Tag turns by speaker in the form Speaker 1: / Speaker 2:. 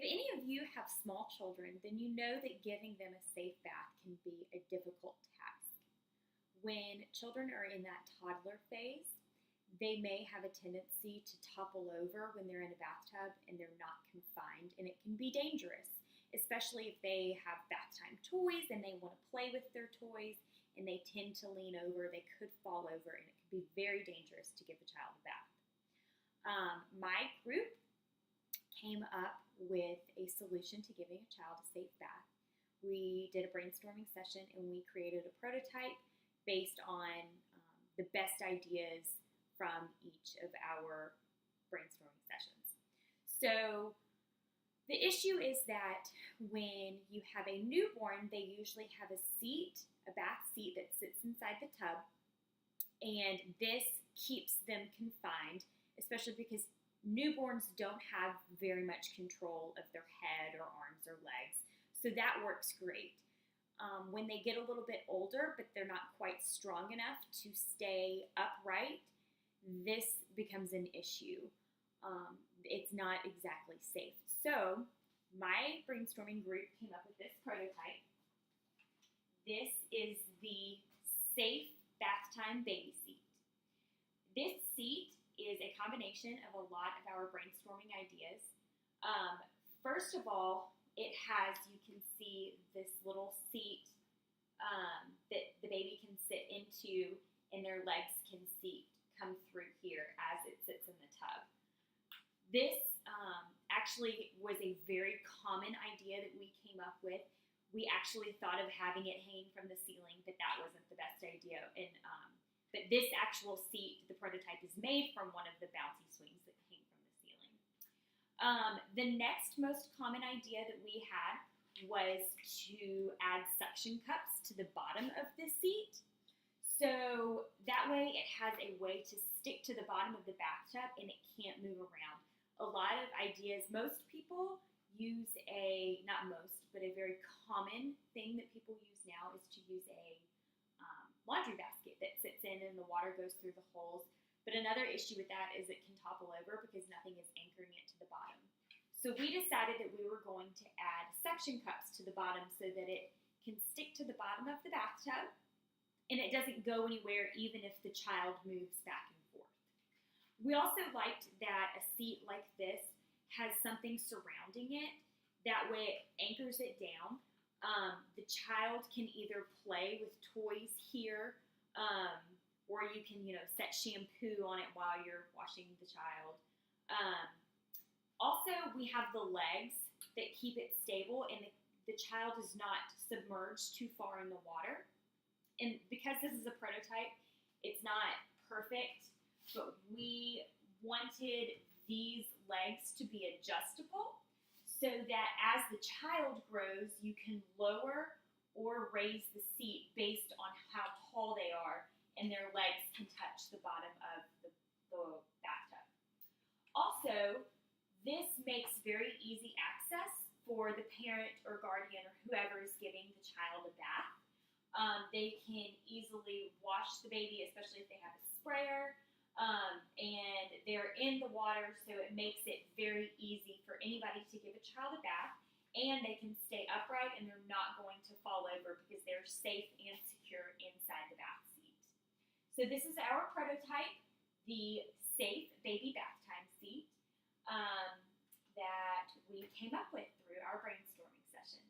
Speaker 1: If any of you have small children, then you know that giving them a safe bath can be a difficult task. When children are in that toddler phase, they may have a tendency to topple over when they're in a bathtub and they're not confined, and it can be dangerous, especially if they have bath time toys and they want to play with their toys and they tend to lean over. They could fall over, and it can be very dangerous to give a child a bath. My group came up with a solution to giving a child a safe bath. We did a brainstorming session and we created a prototype based on the best ideas from each of our brainstorming sessions. So the issue is that when you have a newborn, they usually have a seat, a bath seat that sits inside the tub, and this keeps them confined, especially because newborns don't have very much control of their head or arms or legs. So that works great. When they get a little bit older, but they're not quite strong enough to stay upright, this becomes an issue. It's not exactly safe. So my brainstorming group came up with this prototype. This is the Safe Bath Time Baby Seat. This seat is a combination of a lot of our brainstorming ideas. First of all, it has, you can see this little seat that the baby can sit into, and their legs can come through here as it sits in the tub. This actually was a very common idea that we came up with. We actually thought of having it hanging from the ceiling, but that wasn't the best idea. But this actual seat, the prototype, is made from one of the bouncy swings that hang from the ceiling. The next most common idea that we had was to add suction cups to the bottom of the seat. So that way it has a way to stick to the bottom of the bathtub and it can't move around. A lot of ideas, most people use not most, but a very common thing that people use now is to use a laundry basket that sits in and the water goes through the holes. But another issue with that is it can topple over because nothing is anchoring it to the bottom. So we decided that we were going to add suction cups to the bottom so that it can stick to the bottom of the bathtub and it doesn't go anywhere even if the child moves back and forth. We also liked that a seat like this has something surrounding it. That way it anchors it down. The child can either play with toys here, or you can, set shampoo on it while you're washing the child. Also, we have the legs that keep it stable, and the child is not submerged too far in the water. And because this is a prototype, it's not perfect, but we wanted these legs to be adjustable so that as the child grows, you can lower or raise the seat based on how tall they are, and their legs can touch the bottom of the bathtub. Also, this makes very easy access for the parent or guardian or whoever is giving the child a bath. They can easily wash the baby, especially if they have a sprayer, and they're in the water, so it makes it very easy for anybody to give a child a bath, and they can stay upright and they're not going to fall over because they're safe and secure inside the bath seat. So this is our prototype, the Safe Baby Bath Time Seat, that we came up with through our brainstorming session.